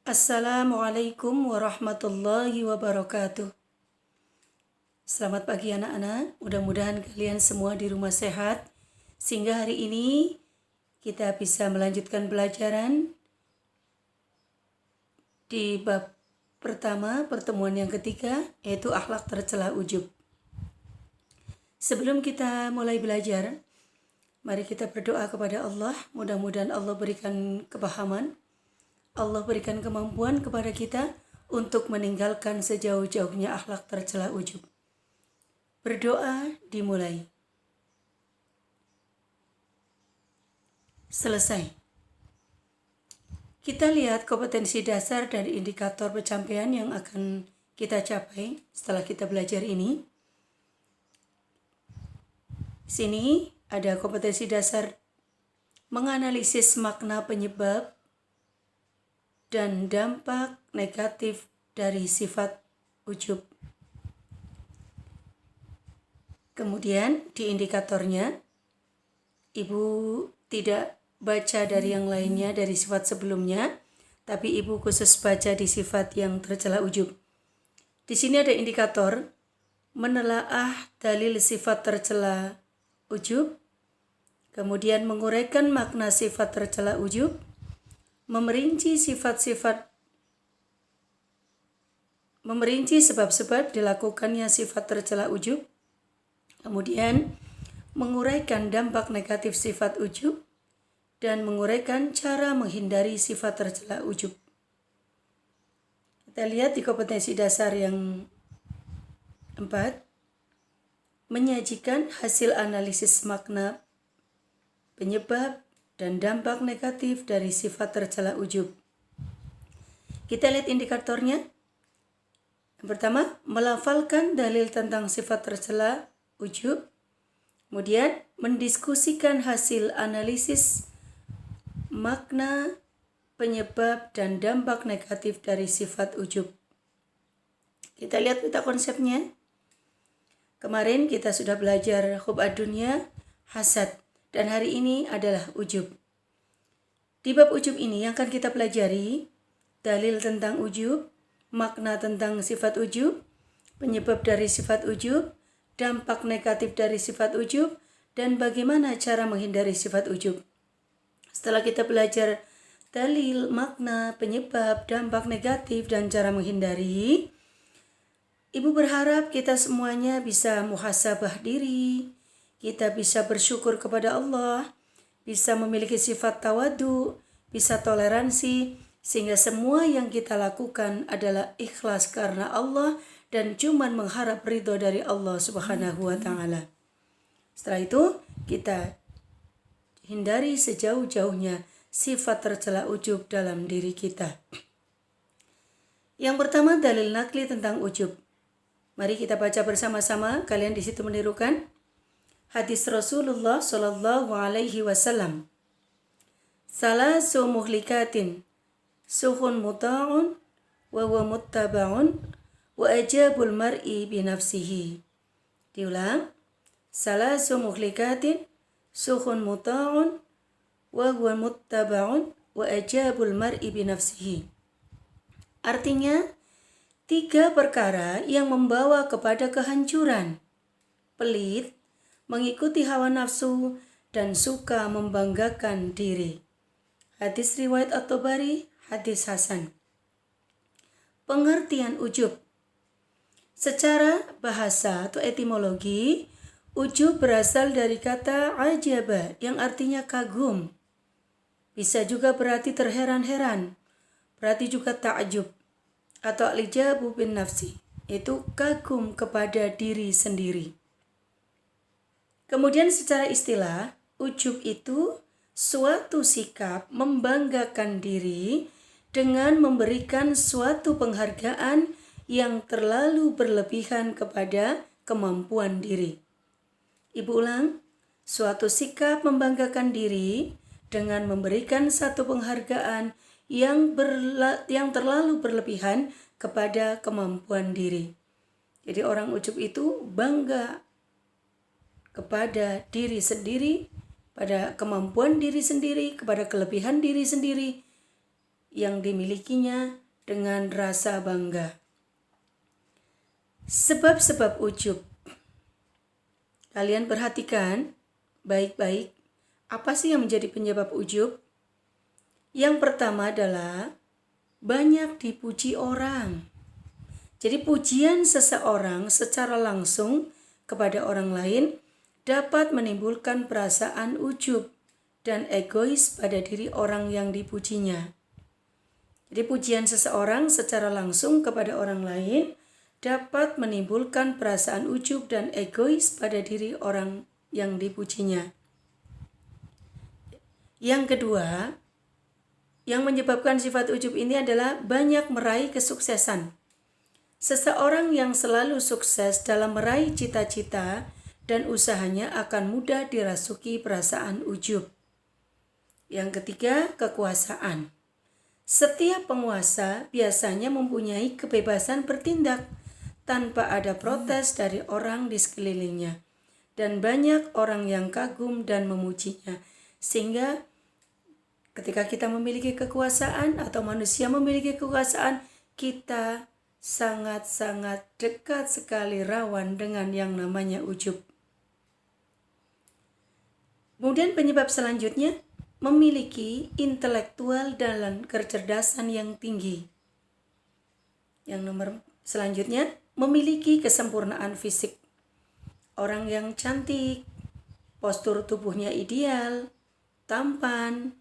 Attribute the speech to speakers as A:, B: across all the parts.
A: Assalamualaikum warahmatullahi wabarakatuh. Selamat pagi anak-anak, mudah-mudahan kalian semua di rumah sehat sehingga hari ini kita bisa melanjutkan pelajaran di bab pertama, pertemuan yang ketiga, yaitu akhlak tercela ujub. Sebelum kita mulai belajar, mari kita berdoa kepada Allah, mudah-mudahan Allah berikan kepahaman, Allah berikan kemampuan kepada kita untuk meninggalkan sejauh-jauhnya akhlak tercela ujub. Berdoa dimulai. Selesai. Kita lihat kompetensi dasar dari indikator pencapaian yang akan kita capai setelah kita belajar ini. Sini ada kompetensi dasar menganalisis makna penyebab dan dampak negatif dari sifat ujub. Kemudian di indikatornya, Ibu tidak baca dari yang lainnya dari sifat sebelumnya, tapi Ibu khusus baca di sifat yang tercela ujub. Di sini ada indikator menelaah dalil sifat tercela ujub, kemudian menguraikan makna sifat tercela ujub, memerinci sebab-sebab dilakukannya sifat tercela ujub, kemudian menguraikan dampak negatif sifat ujub, dan menguraikan cara menghindari sifat tercela ujub. Kita lihat di kompetensi dasar yang 4, menyajikan hasil analisis makna penyebab dan dampak negatif dari sifat tercela ujub. Kita lihat indikatornya. Yang pertama, melafalkan dalil tentang sifat tercela ujub. Kemudian, mendiskusikan hasil analisis makna penyebab dan dampak negatif dari sifat ujub. Kita lihat peta konsepnya. Kemarin kita sudah belajar hub ad-dunya, hasad. Dan hari ini adalah ujub. Di bab ujub ini yang akan kita pelajari dalil tentang ujub, makna tentang sifat ujub, penyebab dari sifat ujub, dampak negatif dari sifat ujub, dan bagaimana cara menghindari sifat ujub. Setelah kita belajar dalil, makna, penyebab, dampak negatif, dan cara menghindari, Ibu berharap kita semuanya bisa muhasabah diri, kita bisa bersyukur kepada Allah, bisa memiliki sifat tawadu, bisa toleransi, sehingga semua yang kita lakukan adalah ikhlas karena Allah dan cuman mengharap ridho dari Allah Subhanahu wa Ta'ala. Setelah itu, kita hindari sejauh-jauhnya sifat tercela ujub dalam diri kita. Yang pertama, dalil nakli tentang ujub. Mari kita baca bersama-sama, kalian di situ menirukan. Hadis Rasulullah Shallallahu Alaihi Wasallam. Salasu muhlikatin, suhun muta'un, wa muttaba'un, wa ajabul mar'i binafsihi. Diulang. Salasu muhlikatin, suhun muta'un, wa muttaba'un, wa ajabul mar'i binafsihi. Artinya, 3 perkara yang membawa kepada kehancuran: pelit, mengikuti hawa nafsu, dan suka membanggakan diri. Hadis riwayat At-Tabari, hadis hasan. Pengertian ujub. Secara bahasa atau etimologi, ujub berasal dari kata ajaba yang artinya kagum. Bisa juga berarti terheran-heran, berarti juga ta'jub atau al-ijabu bin nafsi, yaitu kagum kepada diri sendiri. Kemudian secara istilah, ujub itu suatu sikap membanggakan diri dengan memberikan suatu penghargaan yang terlalu berlebihan kepada kemampuan diri. Ibu ulang, suatu sikap membanggakan diri dengan memberikan satu penghargaan yang terlalu berlebihan kepada kemampuan diri. Jadi orang ujub itu bangga kepada diri sendiri, pada kemampuan diri sendiri, kepada kelebihan diri sendiri, yang dimilikinya dengan rasa bangga. Sebab-sebab ujub. Kalian perhatikan baik-baik, apa sih yang menjadi penyebab ujub? Yang pertama adalah banyak dipuji orang. Jadi pujian seseorang secara langsung kepada orang lain dapat menimbulkan perasaan ujub dan egois pada diri orang yang dipujinya. Jadi pujian seseorang secara langsung kepada orang lain dapat menimbulkan perasaan ujub dan egois pada diri orang yang dipujinya. Yang kedua, yang menyebabkan sifat ujub ini adalah banyak meraih kesuksesan. Seseorang yang selalu sukses dalam meraih cita-cita dan usahanya akan mudah dirasuki perasaan ujub. Yang ketiga, kekuasaan. Setiap penguasa biasanya mempunyai kebebasan bertindak tanpa ada protes dari orang di sekelilingnya. Dan banyak orang yang kagum dan memujinya. Sehingga ketika kita memiliki kekuasaan atau manusia memiliki kekuasaan, kita sangat-sangat dekat sekali rawan dengan yang namanya ujub. Kemudian penyebab selanjutnya, memiliki intelektual dan kecerdasan yang tinggi. Yang nomor selanjutnya, memiliki kesempurnaan fisik. Orang yang cantik, postur tubuhnya ideal, tampan,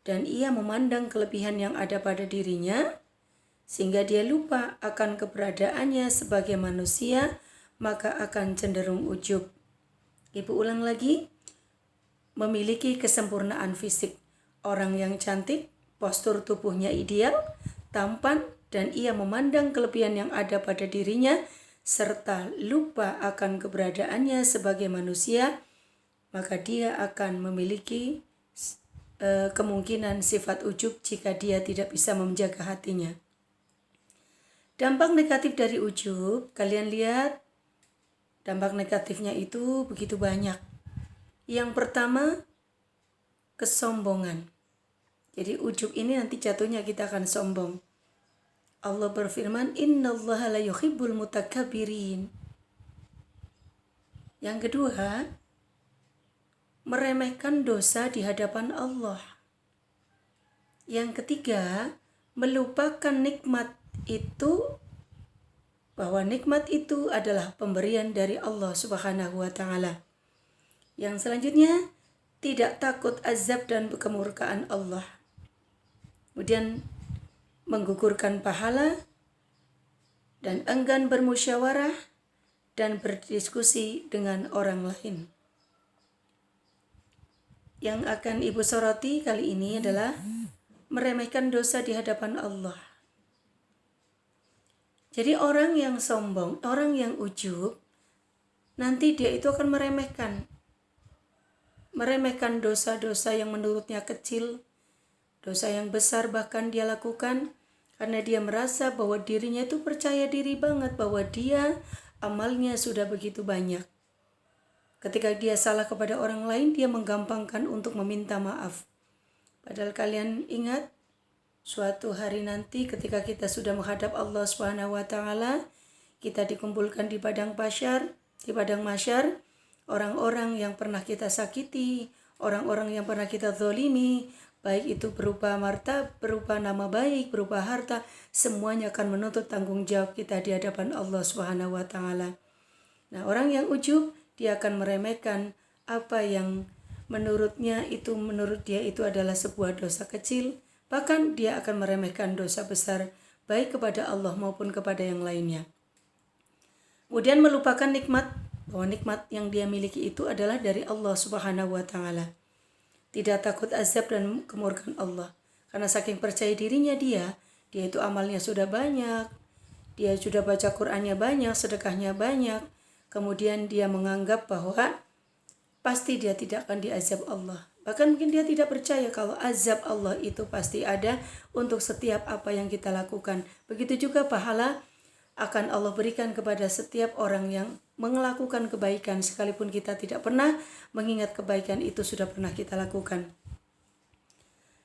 A: dan ia memandang kelebihan yang ada pada dirinya, sehingga dia lupa akan keberadaannya sebagai manusia, maka akan cenderung ujub. Ibu ulang lagi, memiliki kesempurnaan fisik. Orang yang cantik, postur tubuhnya ideal, tampan, dan ia memandang kelebihan yang ada pada dirinya, serta lupa akan keberadaannya sebagai manusia, maka dia akan memiliki kemungkinan sifat ujub jika dia tidak bisa menjaga hatinya. Dampak negatif dari ujub, kalian lihat dampak negatifnya itu begitu banyak. Yang pertama, kesombongan. Jadi ujub ini nanti jatuhnya kita akan sombong. Allah berfirman, innallaha la yuhibbul mutakabbirin. Yang kedua, meremehkan dosa di hadapan Allah. Yang ketiga, melupakan nikmat itu, bahwa nikmat itu adalah pemberian dari Allah Subhanahu wa Ta'ala. Yang selanjutnya, tidak takut azab dan kemurkaan Allah. Kemudian menggugurkan pahala dan enggan bermusyawarah dan berdiskusi dengan orang lain. Yang akan Ibu soroti kali ini adalah meremehkan dosa di hadapan Allah. Jadi orang yang sombong, orang yang ujub, nanti dia itu akan meremehkan dosa-dosa yang menurutnya kecil, dosa yang besar bahkan dia lakukan, karena dia merasa bahwa dirinya itu percaya diri banget bahwa dia amalnya sudah begitu banyak. Ketika dia salah kepada orang lain, dia menggampangkan untuk meminta maaf. Padahal kalian ingat, suatu hari nanti ketika kita sudah menghadap Allah Subhanahu wa Ta'ala, kita dikumpulkan di padang mahsyar, orang-orang yang pernah kita sakiti, orang-orang yang pernah kita zalimi, baik itu berupa nama baik, berupa harta, semuanya akan menuntut tanggung jawab kita di hadapan Allah Subhanahu wa Ta'ala. Nah, orang yang ujub, dia akan meremehkan apa yang menurut dia itu adalah sebuah dosa kecil, bahkan dia akan meremehkan dosa besar baik kepada Allah maupun kepada yang lainnya. Kemudian melupakan nikmat, bahwa nikmat yang dia miliki itu adalah dari Allah Subhanahu wa Ta'ala. Tidak takut azab dan kemurkaan Allah. Karena saking percaya dirinya dia itu amalnya sudah banyak, dia sudah baca Qur'annya banyak, sedekahnya banyak. Kemudian dia menganggap bahwa pasti dia tidak akan diazab Allah. Bahkan mungkin dia tidak percaya kalau azab Allah itu pasti ada untuk setiap apa yang kita lakukan. Begitu juga pahala akan Allah berikan kepada setiap orang yang melakukan kebaikan, sekalipun kita tidak pernah mengingat kebaikan itu sudah pernah kita lakukan.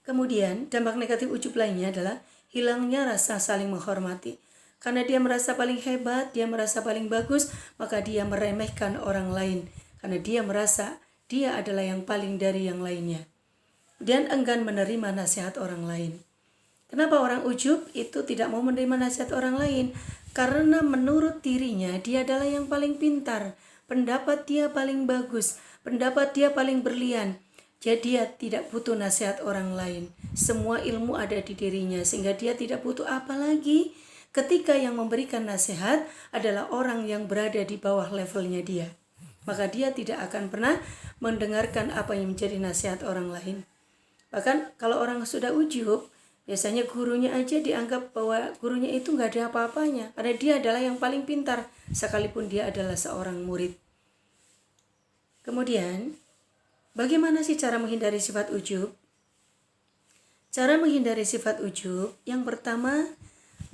A: Kemudian dampak negatif ujub lainnya adalah hilangnya rasa saling menghormati. Karena dia merasa paling hebat, dia merasa paling bagus, maka dia meremehkan orang lain. Karena dia merasa dia adalah yang paling dari yang lainnya. Dan enggan menerima nasihat orang lain. Kenapa orang ujub itu tidak mau menerima nasihat orang lain? Karena menurut dirinya dia adalah yang paling pintar, pendapat dia paling bagus, pendapat dia paling berlian. Jadi dia tidak butuh nasihat orang lain. Semua ilmu ada di dirinya sehingga dia tidak butuh apa lagi ketika yang memberikan nasihat adalah orang yang berada di bawah levelnya dia. Maka dia tidak akan pernah mendengarkan apa yang menjadi nasihat orang lain. Bahkan kalau orang sudah ujub, biasanya gurunya aja dianggap bahwa gurunya itu nggak ada apa-apanya. Karena dia adalah yang paling pintar, sekalipun dia adalah seorang murid. Kemudian, bagaimana sih cara menghindari sifat ujub? Cara menghindari sifat ujub, yang pertama,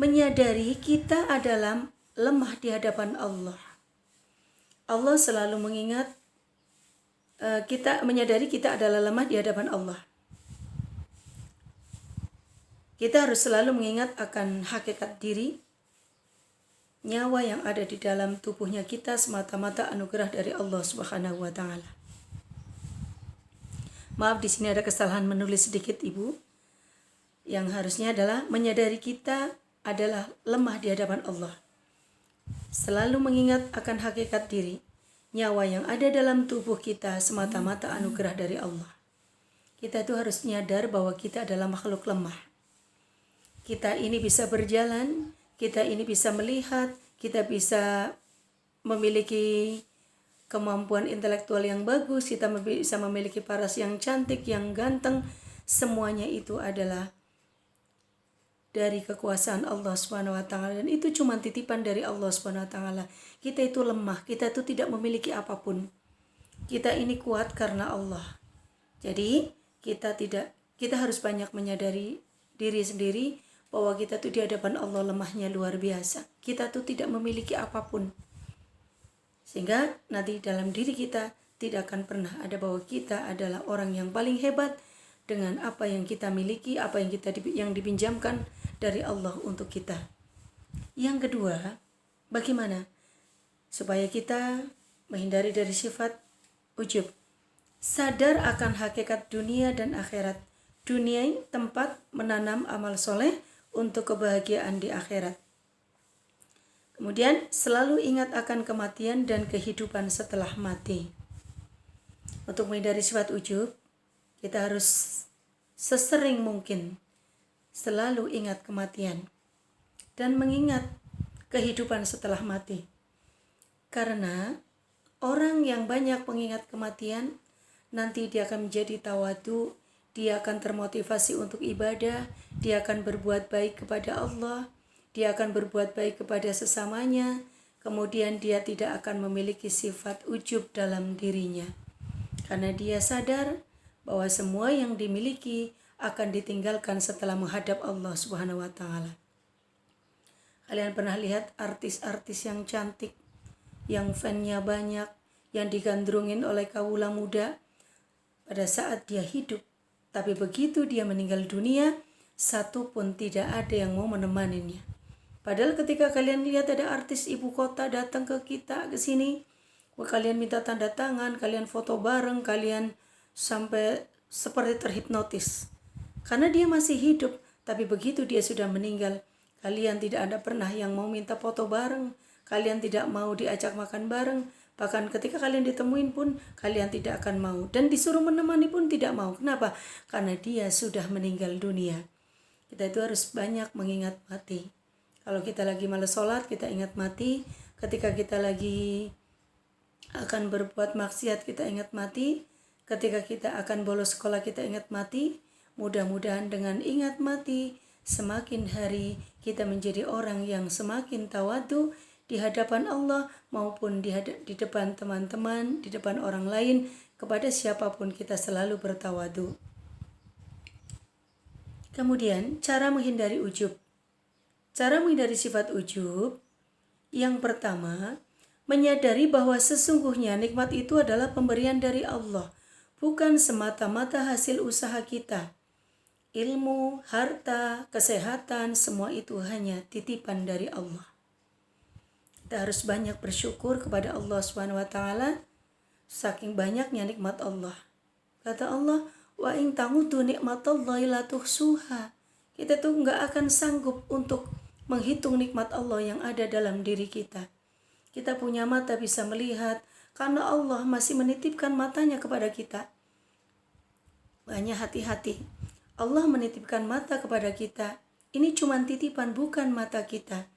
A: menyadari kita adalah lemah di hadapan Allah. Allah selalu mengingat menyadari kita adalah lemah di hadapan Allah. Kita harus selalu mengingat akan hakikat diri, nyawa yang ada di dalam tubuhnya kita semata-mata anugerah dari Allah Subhanahu wa taala. Maaf, di sini ada kesalahan menulis sedikit Ibu. Yang harusnya adalah menyadari kita adalah lemah di hadapan Allah. Selalu mengingat akan hakikat diri, nyawa yang ada dalam tubuh kita semata-mata anugerah dari Allah. Kita itu harus nyadar bahwa kita adalah makhluk lemah. Kita ini bisa berjalan, kita ini bisa melihat, kita bisa memiliki kemampuan intelektual yang bagus, kita bisa memiliki paras yang cantik, yang ganteng. Semuanya itu adalah dari kekuasaan Allah Subhanahu wa taala, dan itu cuma titipan dari Allah Subhanahu wa taala. Kita itu lemah, kita itu tidak memiliki apapun. Kita ini kuat karena Allah. Jadi, kita harus banyak menyadari diri sendiri bahwa kita tuh di hadapan Allah lemahnya luar biasa. Kita tuh tidak memiliki apapun. Sehingga nanti dalam diri kita tidak akan pernah ada bahwa kita adalah orang yang paling hebat dengan apa yang kita miliki, apa yang dipinjamkan dari Allah untuk kita. Yang kedua, bagaimana supaya kita menghindari dari sifat ujub? Sadar akan hakikat dunia dan akhirat. Dunia tempat menanam amal soleh untuk kebahagiaan di akhirat. Kemudian selalu ingat akan kematian dan kehidupan setelah mati. Untuk menghindari sifat ujub, kita harus sesering mungkin selalu ingat kematian dan mengingat kehidupan setelah mati. Karena orang yang banyak mengingat kematian, nanti dia akan menjadi tawadu, dia akan termotivasi untuk ibadah, dia akan berbuat baik kepada Allah, dia akan berbuat baik kepada sesamanya, kemudian dia tidak akan memiliki sifat ujub dalam dirinya. Karena dia sadar bahwa semua yang dimiliki akan ditinggalkan setelah menghadap Allah Subhanahu wa taala. Kalian pernah lihat artis-artis yang cantik, yang fan-nya banyak, yang digandrungin oleh kawula muda pada saat dia hidup. Tapi begitu dia meninggal dunia, satu pun tidak ada yang mau menemaninya. Padahal ketika kalian lihat ada artis ibu kota datang ke kita, ke sini, kalian minta tanda tangan, kalian foto bareng, kalian sampai seperti terhipnotis. Karena dia masih hidup, tapi begitu dia sudah meninggal, kalian tidak ada pernah yang mau minta foto bareng, kalian tidak mau diajak makan bareng, bahkan ketika kalian ditemuin pun kalian tidak akan mau, dan disuruh menemani pun tidak mau. Kenapa? Karena dia sudah meninggal dunia. Kita itu harus banyak mengingat mati. Kalau kita lagi malas sholat, kita ingat mati. Ketika kita lagi akan berbuat maksiat, kita ingat mati. Ketika kita akan bolos sekolah, kita ingat mati. Mudah-mudahan dengan ingat mati, semakin hari kita menjadi orang yang semakin tawadu di hadapan Allah maupun di depan teman-teman, di depan orang lain, kepada siapapun kita selalu bertawadu. Kemudian cara menghindari ujub. Cara menghindari sifat ujub, yang pertama, menyadari bahwa sesungguhnya nikmat itu adalah pemberian dari Allah, bukan semata-mata hasil usaha kita. ilmu, harta, kesehatan, semua itu hanya titipan dari Allah. Kita harus banyak bersyukur kepada Allah SWT saking banyaknya nikmat Allah. Kata Allah, wa in ta'uddu nikmatallahi la tuhsuha. Kita tuh nggak akan sanggup untuk menghitung nikmat Allah yang ada dalam diri kita. Kita punya mata bisa melihat karena Allah masih menitipkan matanya kepada kita. Banyak hati-hati. Allah menitipkan mata kepada kita. Ini cuma titipan, bukan mata kita.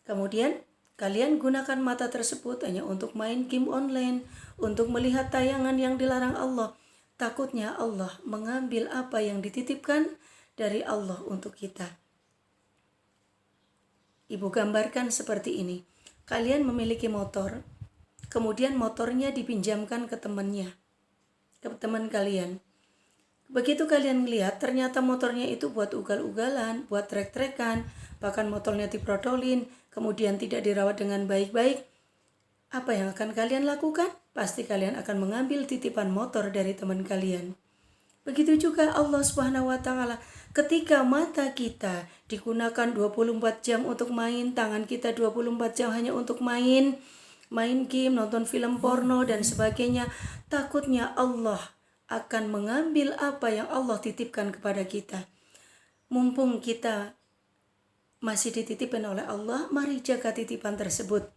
A: Kemudian kalian gunakan mata tersebut hanya untuk main game online, untuk melihat tayangan yang dilarang Allah. Takutnya Allah mengambil apa yang dititipkan dari Allah untuk kita. Ibu gambarkan seperti ini. Kalian memiliki motor, kemudian motornya dipinjamkan ke temannya, ke teman kalian. Begitu kalian melihat ternyata motornya itu buat ugal-ugalan, buat trek-trekan, bahkan motornya diprotolin, kemudian tidak dirawat dengan baik-baik. Apa yang akan kalian lakukan? Pasti kalian akan mengambil titipan motor dari teman kalian. Begitu juga Allah Subhanahu wa taala, ketika mata kita digunakan 24 jam untuk main, tangan kita 24 jam hanya untuk main game, nonton film porno dan sebagainya, takutnya Allah akan mengambil apa yang Allah titipkan kepada kita. Mumpung kita masih dititipkan oleh Allah, mari jaga titipan tersebut.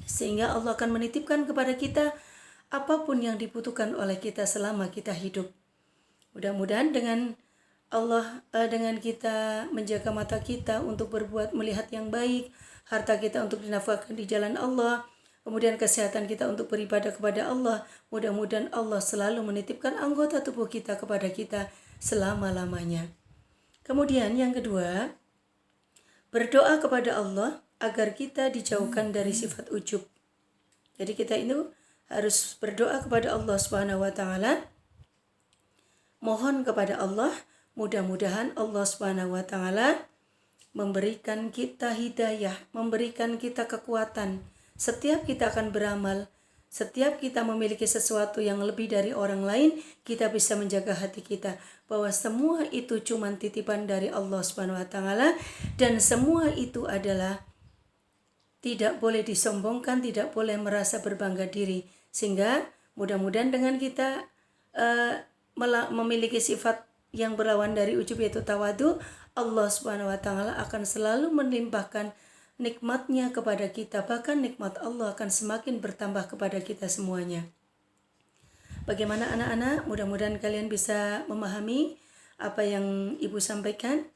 A: Sehingga Allah akan menitipkan kepada kita apapun yang dibutuhkan oleh kita selama kita hidup. Mudah-mudahan dengan kita menjaga mata kita untuk berbuat melihat yang baik, harta kita untuk dinafkahkan di jalan Allah, kemudian kesehatan kita untuk beribadah kepada Allah. Mudah-mudahan Allah selalu menitipkan anggota tubuh kita kepada kita selama-lamanya. Kemudian yang kedua, berdoa kepada Allah agar kita dijauhkan dari sifat ujub. Jadi kita itu harus berdoa kepada Allah Subhanahu wa taala. Mohon kepada Allah, mudah-mudahan Allah Subhanahu wa taala memberikan kita hidayah, memberikan kita kekuatan. Setiap kita akan beramal, setiap kita memiliki sesuatu yang lebih dari orang lain, kita bisa menjaga hati kita bahwa semua itu cuma titipan dari Allah Subhanahu wa taala dan semua itu adalah tidak boleh disombongkan, tidak boleh merasa berbangga diri. Sehingga mudah-mudahan dengan kita memiliki sifat yang berlawan dari ujub yaitu tawadu, Allah Subhanahu wa taala akan selalu melimpahkan nikmatnya kepada kita, bahkan nikmat Allah akan semakin bertambah kepada kita semuanya. Bagaimana anak-anak? Mudah-mudahan kalian bisa memahami apa yang Ibu sampaikan.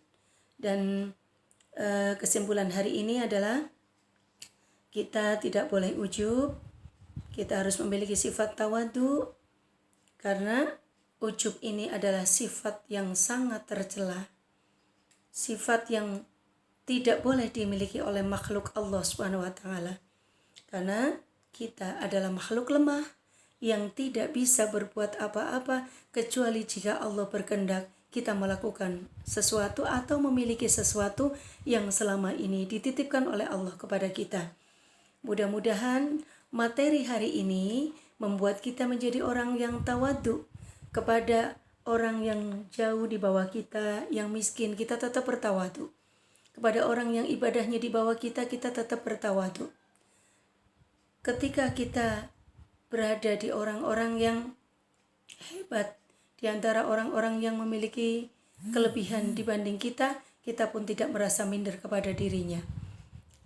A: Dan kesimpulan hari ini adalah kita tidak boleh ujub, kita harus memiliki sifat tawadu, karena ujub ini adalah sifat yang sangat tercela, sifat yang tidak boleh dimiliki oleh makhluk Allah Subhanahu wa taala. Karena kita adalah makhluk lemah yang tidak bisa berbuat apa-apa kecuali jika Allah berkehendak kita melakukan sesuatu atau memiliki sesuatu yang selama ini dititipkan oleh Allah kepada kita. Mudah-mudahan materi hari ini membuat kita menjadi orang yang tawadu kepada orang yang jauh di bawah kita, yang miskin, kita tetap bertawadu. Kepada orang yang ibadahnya di bawah kita, kita tetap bertawadu. Ketika kita berada di orang-orang yang hebat, di antara orang-orang yang memiliki kelebihan dibanding kita, kita pun tidak merasa minder kepada dirinya.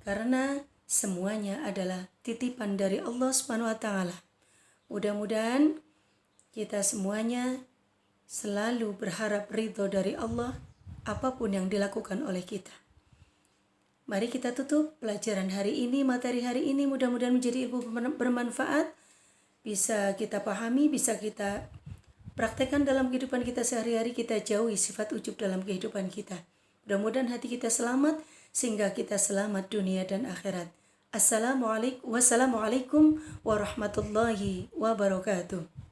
A: Karena semuanya adalah titipan dari Allah Subhanahu wa taala. Mudah-mudahan kita semuanya selalu berharap ridho dari Allah apapun yang dilakukan oleh kita. Mari kita tutup pelajaran hari ini, materi hari ini, mudah-mudahan menjadi ilmu bermanfaat, bisa kita pahami, bisa kita praktekkan dalam kehidupan kita sehari-hari, kita jauhi sifat ujub dalam kehidupan kita. Mudah-mudahan hati kita selamat, sehingga kita selamat dunia dan akhirat. Wassalamualaikum warahmatullahi wabarakatuh.